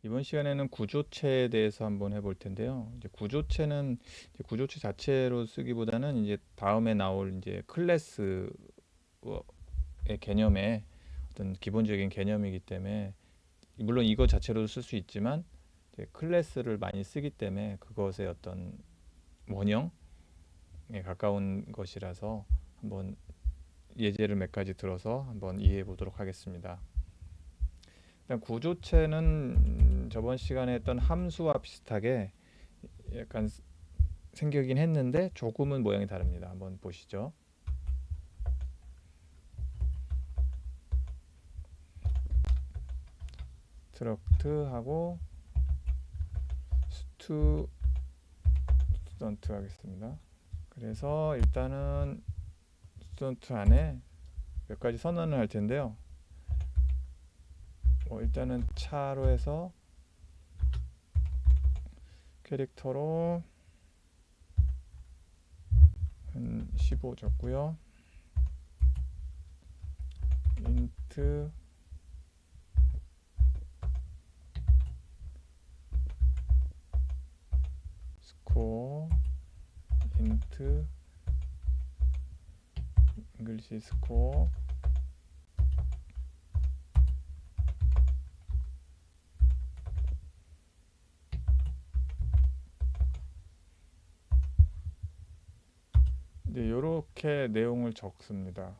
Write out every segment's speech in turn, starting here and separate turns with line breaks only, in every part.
이번 시간에는 구조체에 대해서 한번 해볼 텐데요. 이제 구조체는 이제 구조체 자체로 쓰기보다는 이제 다음에 나올 이제 클래스의 개념의 어떤 기본적인 개념이기 때문에 물론 이거 자체로 쓸 수 있지만 이제 클래스를 많이 쓰기 때문에 그것의 어떤 원형에 가까운 것이라서 한번 예제를 몇 가지 들어서 한번 이해해 보도록 하겠습니다. 일단 구조체는 저번 시간에 했던 함수와 비슷하게 약간 생기긴 했는데 조금은 모양이 다릅니다. 한번 보시죠. 스트럭트하고 스튜던트 하겠습니다. 그래서 일단은 스튜던트 안에 몇 가지 선언을 할 텐데요. 일단은 차로 해서 캐릭터로 한 15 줬고요. 인트 스코어 인트 잉글리시 스코어 이제 이렇게 내용을 적습니다.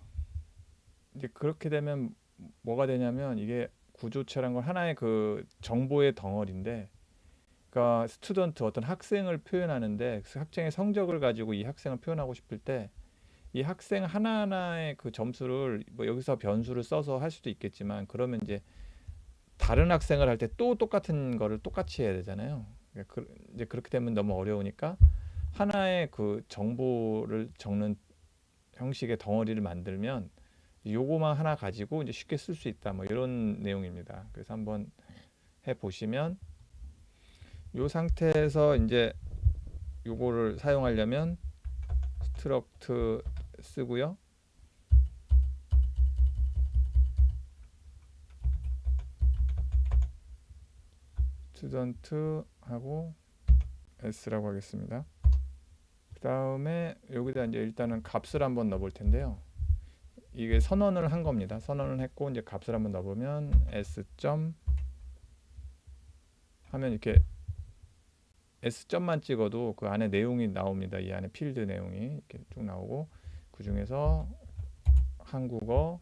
이제 그렇게 되면 뭐가 되냐면 이게 구조체란 건 하나의 그 정보의 덩어리인데, 그러니까 스튜던트 어떤 학생을 표현하는데 그 학생의 성적을 가지고 이 학생을 표현하고 싶을 때 이 학생 하나하나의 그 점수를 뭐 여기서 변수를 써서 할 수도 있겠지만, 그러면 이제 다른 학생을 할 때 또 똑같은 거를 똑같이 해야 되잖아요. 그러니까 이제 그렇게 되면 너무 어려우니까 하나의 그 정보를 적는 형식의 덩어리를 만들면 요거만 하나 가지고 이제 쉽게 쓸 수 있다, 뭐 이런 내용입니다. 그래서 한번 해 보시면 요 상태에서 이제 요거를 사용하려면 스트럭트 쓰고요. 스튜던트 하고 s라고 하겠습니다. 그 다음에 여기다 이제 일단은 값을 한번 넣어볼 텐데요. 이게 선언을 한 겁니다. 선언을 했고 이제 값을 한번 넣어보면 s 점 하면 이렇게 s 점만 찍어도 그 안에 내용이 나옵니다. 이 안에 필드 내용이 이렇게 쭉 나오고, 그 중에서 한국어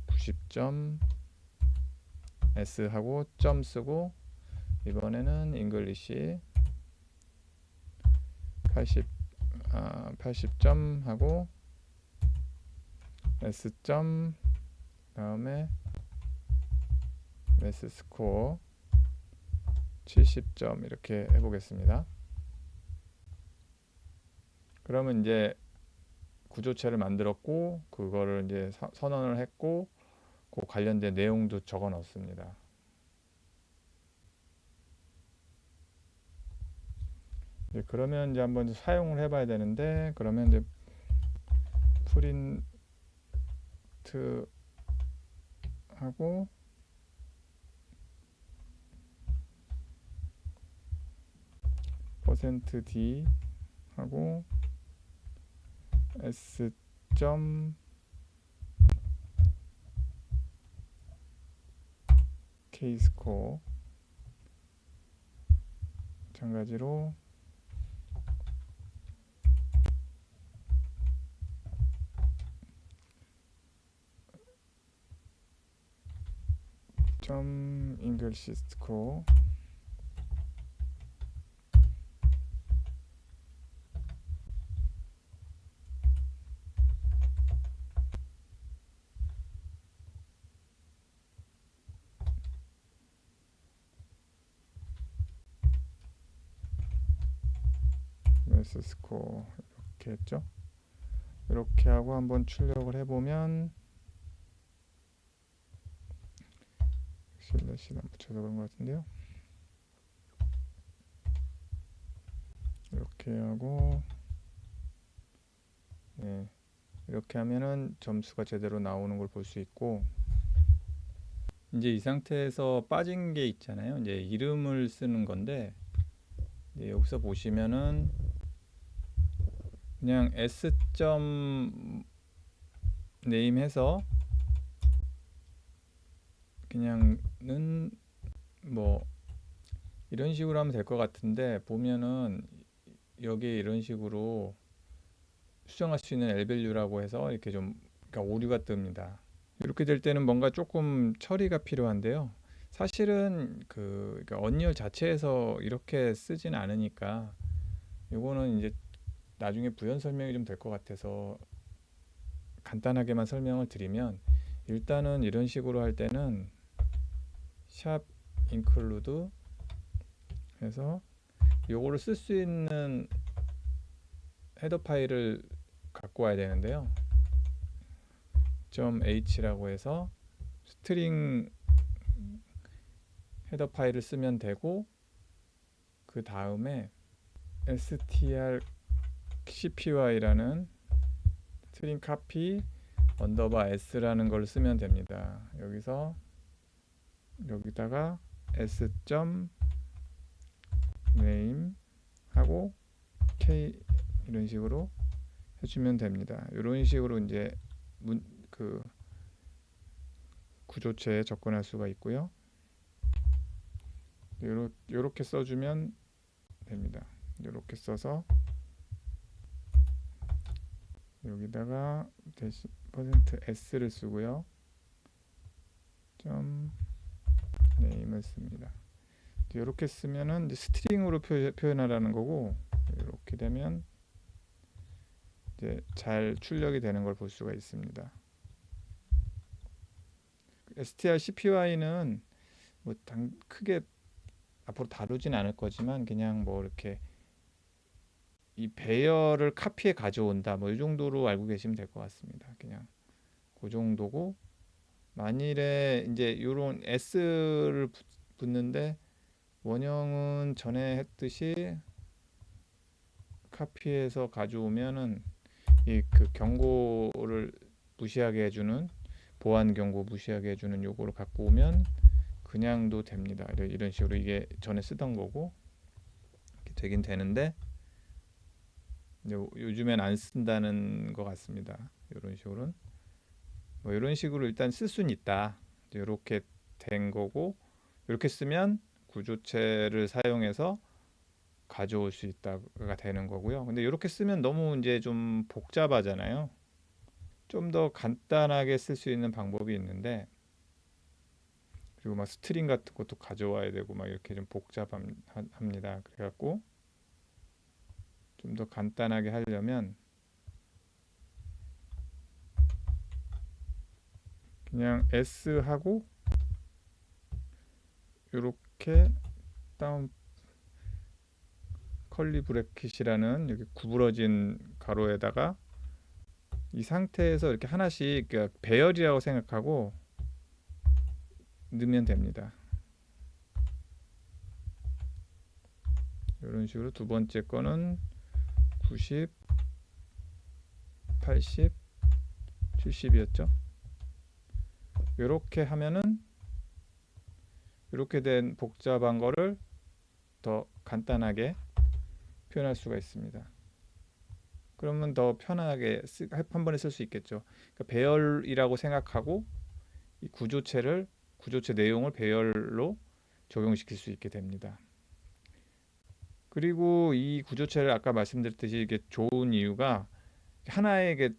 90점 s 하고 점 쓰고, 이번에는 잉글리시 80점 하고 S점 다음에 매스 스코어 70점 이렇게 해보겠습니다. 그러면 이제 구조체를 만들었고 그거를 이제 선언을 했고 그 관련된 내용도 적어 넣습니다. 그러면 이제 한번 사용을 해봐야 되는데, 그러면 이제 프린트 하고 %d 하고 s 점 k 스코어 마찬가지로 점 잉글리시 스코어 매스 스코어 이렇게 했죠. 이렇게 하고 한번 출력을 해보면 슬래시를 안 붙여서 그런 것 같은데요. 이렇게 하고 이렇게 하면은 점수가 제대로 나오는 걸 볼 수 있고, 이제 이 상태에서 빠진 게 있잖아요. 이제 이름을 쓰는 건데, 이제 여기서 보시면은 그냥 s.name 해서 그냥은 뭐 이런 식으로 하면 될 것 같은데, 보면은 여기 이런 식으로 수정할 수 있는 L밸류라고 해서 이렇게 좀 그러니까 오류가 뜹니다. 이렇게 될 때는 뭔가 조금 처리가 필요한데요. 사실은 그러니까 언리얼 자체에서 이렇게 쓰진 않으니까 요거는 이제 나중에 부연 설명이 좀 될 것 같아서 간단하게만 설명을 드리면, 일단은 이런 식으로 할 때는 샵 include 해서 요거를 쓸 수 있는 헤더 파일을 갖고 와야 되는데요. .h라고 해서 스트링 헤더 파일을 쓰면 되고, 그 다음에 strcpy라는 스트링 카피 언더바 s라는 걸 쓰면 됩니다. 여기다가 s.name 하고 k 이런 식으로 해주면 됩니다. 이런 식으로 이제 그 구조체에 접근할 수가 있고요. 요렇게 써주면 됩니다. 요렇게 써서 여기다가 %s를 쓰고요. name을 씁니다. 이렇게 쓰면은 이제 스트링으로 표현하라는 거고, 이렇게 되면 이제 잘 출력이 되는 걸 볼 수가 있습니다. strcpy는 뭐 크게 앞으로 다루진 않을 거지만, 그냥 뭐 이렇게 이 배열을 카피해 가져온다, 뭐 이 정도로 알고 계시면 될 것 같습니다. 그냥 그 정도고, 만일에 이제 이런 s를 붙는데 원형은 전에 했듯이 카피해서 가져오면은 이 그 경고를 무시하게 해주는, 보안 경고 무시하게 해주는 요거를 갖고 오면 그냥도 됩니다. 이런 식으로 이게 전에 쓰던 거고 이렇게 되긴 되는데, 요즘엔 안 쓴다는 것 같습니다. 이런 식으로는 뭐 이런 식으로 일단 쓸 수는 있다. 이렇게 된 거고, 이렇게 쓰면 구조체를 사용해서 가져올 수 있다가 되는 거고요. 근데 이렇게 쓰면 너무 이제 좀 복잡하잖아요. 좀 더 간단하게 쓸 수 있는 방법이 있는데, 그리고 막 스트링 같은 것도 가져와야 되고 막 이렇게 좀 복잡합니다. 그래갖고 좀 더 간단하게 하려면 그냥 s 하고 이렇게 다운 컬리 브래킷이라는 여기 구부러진 가로에다가 이 상태에서 이렇게 하나씩, 그러니까 배열이라고 생각하고 넣으면 됩니다. 이런 식으로 두 번째 거는 90, 80, 70이었죠. 이렇게 하면은 이렇게 된 복잡한 거를 더 간단하게 표현할 수가 있습니다. 그러면 더 편하게 한 번에 쓸 수 있겠죠. 그러니까 배열이라고 생각하고 이 구조체 내용을 배열로 적용시킬 수 있게 됩니다. 그리고 이 구조체를 아까 말씀드렸듯이 이게 좋은 이유가 하나의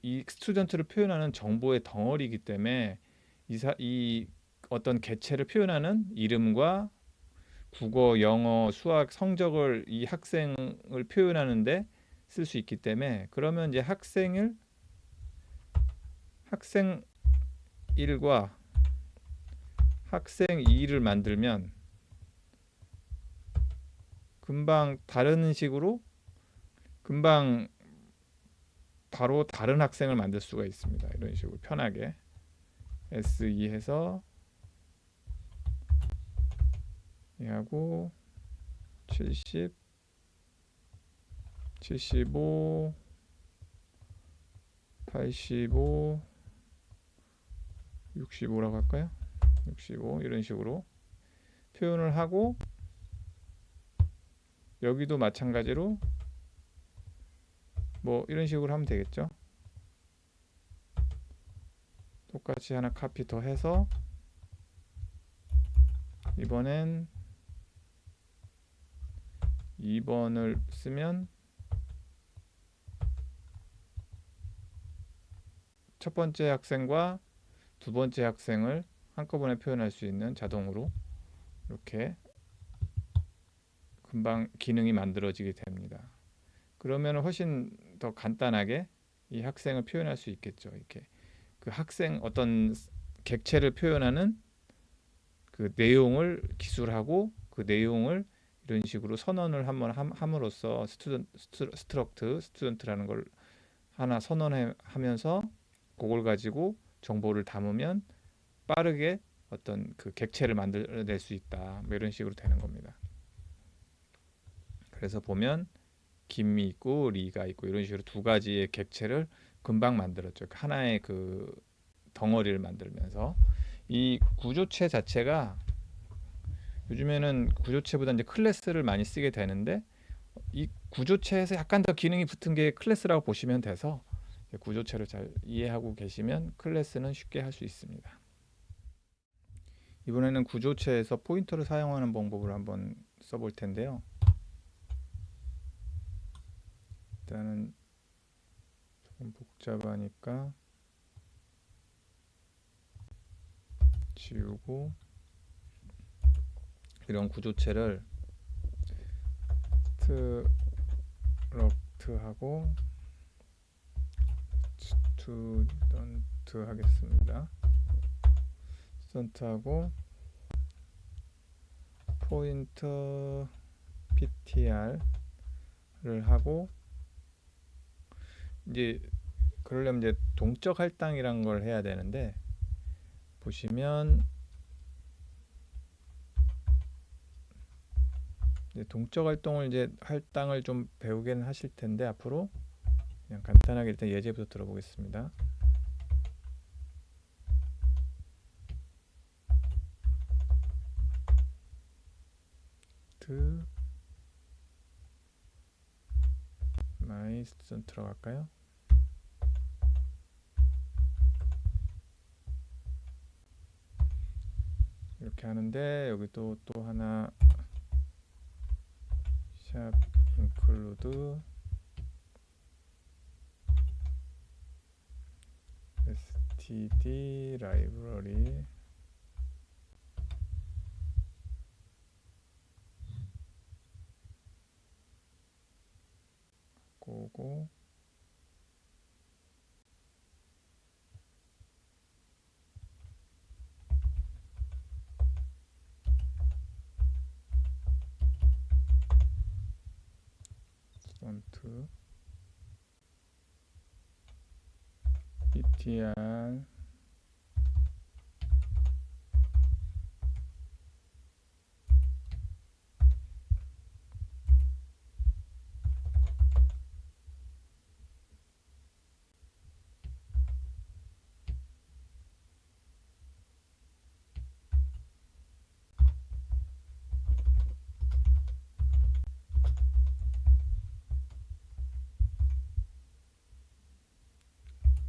이 스튜던트를 표현하는 정보의 덩어리이기 때문에 이 어떤 개체를 표현하는 이름과 국어, 영어, 수학 성적을 이 학생을 표현하는데 쓸 수 있기 때문에, 그러면 이제 학생 1과 학생 2를 만들면 금방 다른 식으로 금방 바로 다른 학생을 만들 수가 있습니다. 이런 식으로 편하게 S2 해서 얘하고 70, 75, 85, 65라고 할까요? 65 이런 식으로 표현을 하고, 여기도 마찬가지로 뭐 이런 식으로 하면 되겠죠. 똑같이 하나 카피 더 해서 이번엔 2번을 쓰면 첫 번째 학생과 두 번째 학생을 한꺼번에 표현할 수 있는, 자동으로 이렇게 금방 기능이 만들어지게 됩니다. 그러면 훨씬 더 간단하게 이 학생을 표현할 수 있겠죠. 이렇게 그 학생 어떤 객체를 표현하는 그 내용을 기술하고, 그 내용을 이런 식으로 선언을 한번 함으로써 스튜던트라는 걸 하나 선언하면서 그걸 가지고 정보를 담으면 빠르게 어떤 그 객체를 만들어낼 수 있다. 뭐 이런 식으로 되는 겁니다. 그래서 보면 김이 있고 리가 있고 이런 식으로 두 가지의 객체를 금방 만들었죠. 하나의 그 덩어리를 만들면서. 이 구조체 자체가 요즘에는 구조체보다 이제 클래스를 많이 쓰게 되는데, 이 구조체에서 약간 더 기능이 붙은 게 클래스라고 보시면 돼서, 구조체를 잘 이해하고 계시면 클래스는 쉽게 할 수 있습니다. 이번에는 구조체에서 포인터를 사용하는 방법을 한번 써볼 텐데요. 일단은 조금 복잡하니까 지우고, 이런 구조체를 스트럭트하고 스튜던트 하겠습니다. 스튜던트하고 포인터 ptr를 하고, 이제 그러려면 이제 동적 할당이란 걸 해야 되는데, 보시면 이제 동적 할당을 좀 배우긴 하실 텐데, 앞으로 그냥 간단하게 일단 예제부터 들어보겠습니다. my student 들어갈까요? 이렇게 하는데, 여기도 또 하나 샵 include std library 고고, student ptr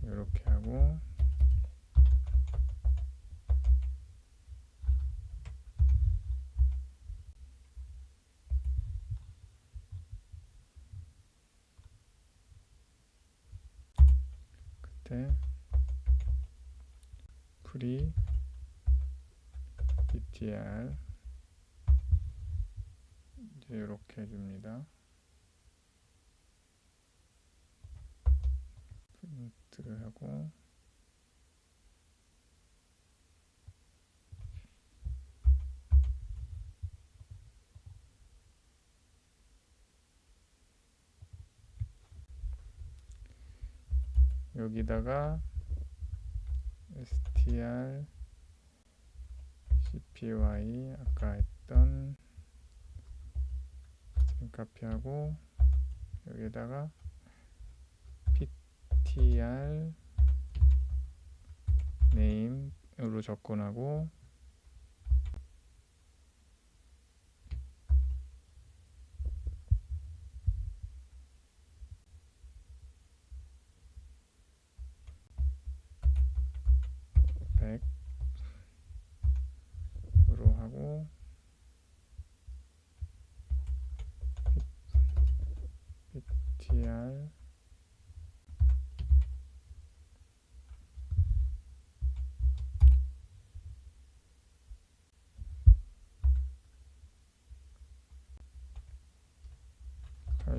이렇게 하고, 그때 free ptr 이제 이렇게 해줍니다. 프린트를 하고, 여기다가 str cpy 아까 했던 스트링 카피하고, 여기다가 ptr name으로 접근하고,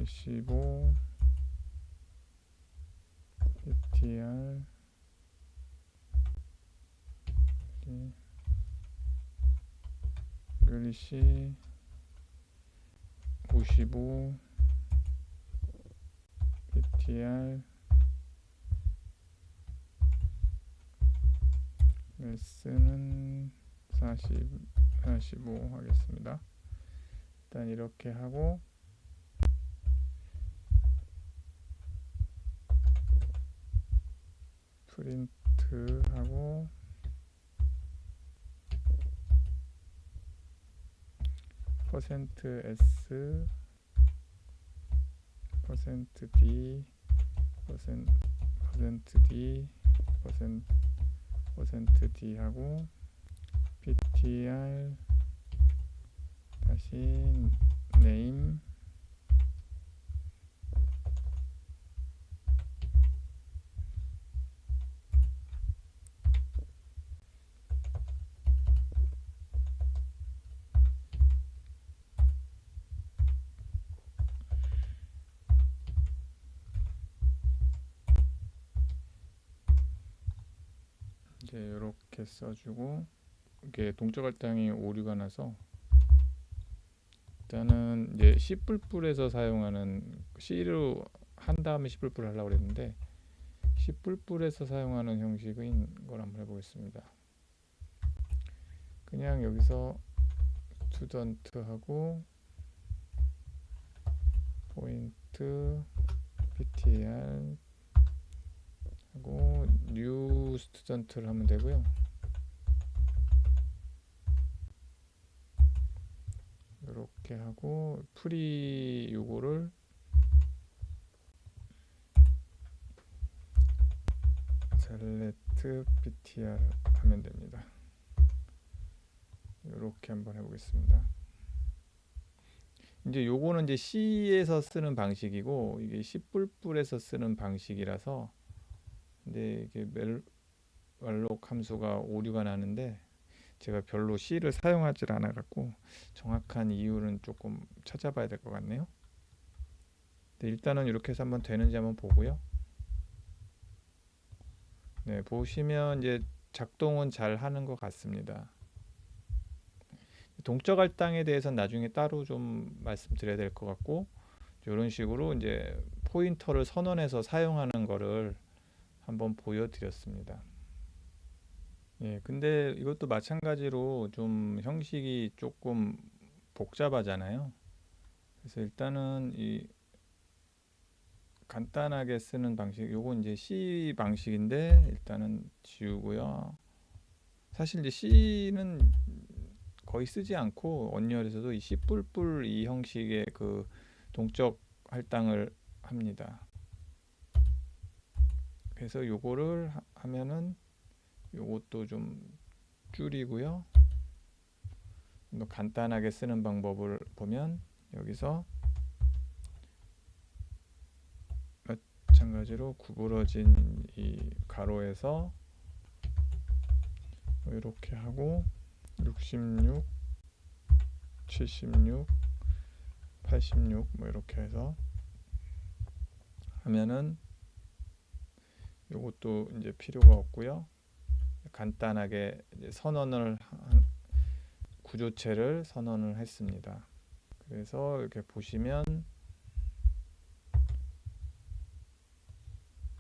85 ptr 글씨 95 ptr 레슨은 45 하겠습니다. 일단 이렇게 하고 프린트 하고 %s %d %d %d 하고 ptr 다시 name 이제 이렇게 써주고 이게 동적 할당이 오류가 나서 일단은 이제 C++에서 사용하는 C로 한 다음에 C++ 하려고 그랬는데 C++에서 사용하는 형식인 걸 한번 해보겠습니다. 그냥 여기서 student 하고 포인트 ptr 하고 new student를 하면 되고요. 이렇게 하고 프리 요거를 select ptr 하면 됩니다. 이렇게 한번 해보겠습니다. 이제 요거는 이제 C에서 쓰는 방식이고 이게 C++에서 쓰는 방식이라서 근데 이게 멜록 함수가 오류가 나는데 제가 별로 C를 사용하지 않아 갖고 정확한 이유는 조금 찾아봐야 될 것 같네요. 네, 일단은 이렇게 해서 한번 되는지 한번 보고요. 네, 보시면 이제 작동은 잘 하는 것 같습니다. 동적 할당에 대해서는 나중에 따로 좀 말씀드려야 될 것 같고 이런 식으로 이제 포인터를 선언해서 사용하는 거를 한번 보여드렸습니다. 예, 근데 이것도 마찬가지로 좀 형식이 조금 복잡하잖아요. 그래서 일단은 이 간단하게 쓰는 방식, 요건 이제 C 방식인데 일단은 지우고요. 사실 이제 C는 거의 쓰지 않고 언리얼에서도 이 C++ 이 형식의 그 동적 할당을 합니다. 그래서 요거를 하면은 요것도 좀 줄이고요. 간단하게 쓰는 방법을 보면 여기서 마찬가지로 구부러진 이 가로에서 이렇게 하고 66, 76, 86 뭐 이렇게 해서 하면은 요것도 이제 필요가 없고요. 간단하게 이제 선언을 구조체를 선언을 했습니다. 그래서 이렇게 보시면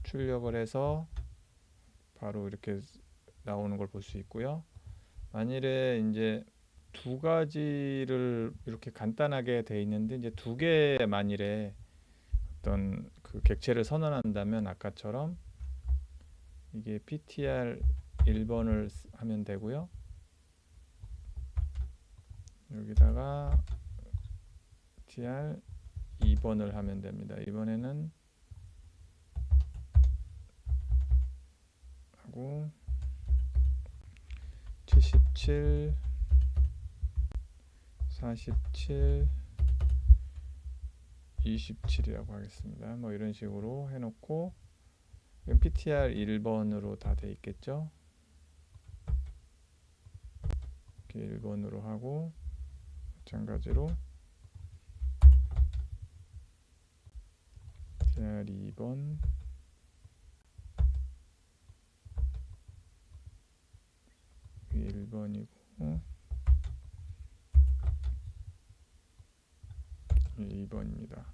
출력을 해서 바로 이렇게 나오는 걸 볼 수 있고요. 만일에 이제 두 가지를 이렇게 간단하게 돼 있는데 이제 두 개 만일에 어떤 그 객체를 선언한다면 아까처럼 이게 ptr 1번을 하면 되고요. 여기다가 ptr 2번을 하면 됩니다. 이번에는 하고 77 47 27이라고 하겠습니다. 뭐 이런 식으로 해놓고 ptr 1번으로 다 돼 있겠죠. 이렇게 1번으로 하고 마찬가지로 자, 2번. 이게 1번이고 2번입니다.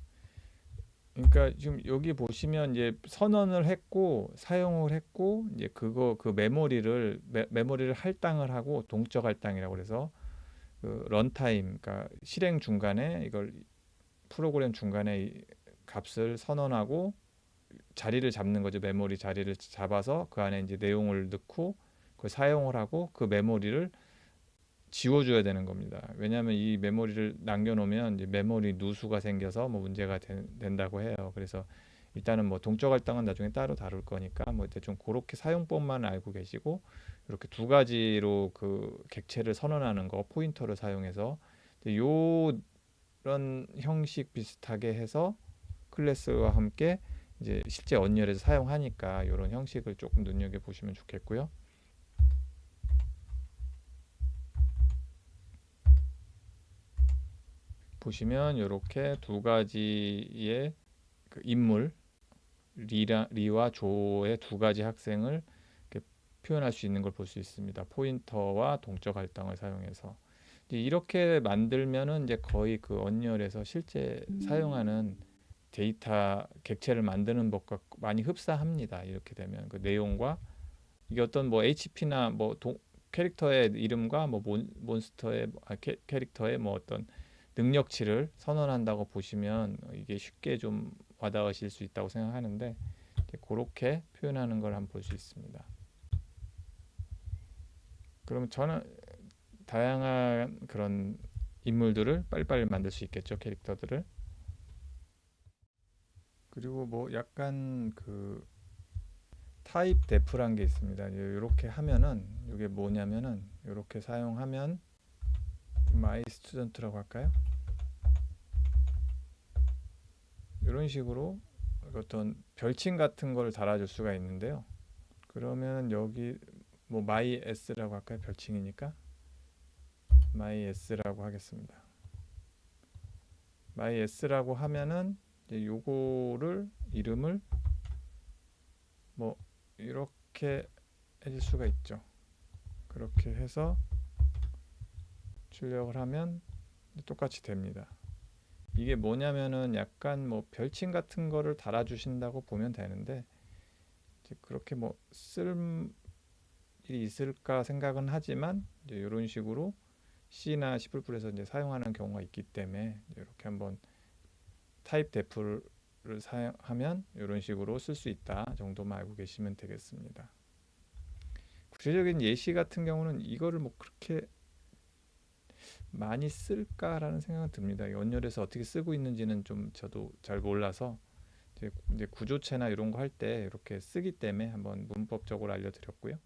그러니까 지금 여기 보시면 이제 선언을 했고 사용을 했고 이제 그 메모리를 할당을 하고 동적 할당이라고 그래서 그 런타임, 그러니까 실행 중간에 이걸 프로그램 중간에 이 값을 선언하고 자리를 잡는 거죠. 메모리 자리를 잡아서 그 안에 이제 내용을 넣고 그 사용을 하고 그 메모리를 지워줘야 되는 겁니다. 왜냐하면 이 메모리를 남겨놓으면 이제 메모리 누수가 생겨서 뭐 문제가 된다고 해요. 그래서 일단은 뭐 동적 할당은 나중에 따로 다룰 거니까 뭐 대충 그렇게 사용법만 알고 계시고 이렇게 두 가지로 그 객체를 선언하는 거 포인터를 사용해서 요런 형식 비슷하게 해서 클래스와 함께 이제 실제 언열에서 사용하니까 이런 형식을 조금 눈여겨 보시면 좋겠고요. 보시면 이렇게 두 가지의 그 인물 리와 조의 두 가지 학생을 이렇게 표현할 수 있는 걸 볼 수 있습니다. 포인터와 동적 할당을 사용해서 이렇게 만들면은 이제 거의 그 언리얼에서 실제 사용하는 데이터 객체를 만드는 법과 많이 흡사합니다. 이렇게 되면 그 내용과 이게 어떤 뭐 HP나 뭐 캐릭터의 이름과 뭐 몬스터의 캐릭터의 뭐 어떤 능력치를 선언한다고 보시면 이게 쉽게 좀 와닿으실 수 있다고 생각하는데 그렇게 표현하는 걸 한번 볼 수 있습니다. 그러면 저는 다양한 그런 인물들을 빨리빨리 만들 수 있겠죠, 캐릭터들을. 그리고 뭐 약간 그 타입 데프란 게 있습니다. 이렇게 하면은 이게 뭐냐면은 이렇게 사용하면 my student라고 할까요? 이런 식으로 어떤 별칭 같은 걸 달아줄 수가 있는데요. 그러면 여기 뭐 my s라고 할까요? 별칭이니까 my s라고 하겠습니다. my s라고 하면은 이제 요거를 이름을 뭐 이렇게 해줄 수가 있죠. 그렇게 해서 출력을 하면 똑같이 됩니다. 이게 뭐냐면은 약간 뭐 별칭 같은 거를 달아주신다고 보면 되는데 그렇게 뭐 쓸 일이 있을까 생각은 하지만 이제 이런 식으로 C나 C++에서 이제 사용하는 경우가 있기 때문에 이렇게 한번 타입 데프를 사용하면 이런 식으로 쓸 수 있다 정도만 알고 계시면 되겠습니다. 구체적인 예시 같은 경우는 이거를 뭐 그렇게 많이 쓸까라는 생각은 듭니다. 언열에서 어떻게 쓰고 있는지는 좀 저도 잘 몰라서 이제 구조체나 이런 거 할 때 이렇게 쓰기 때문에 한번 문법적으로 알려드렸고요.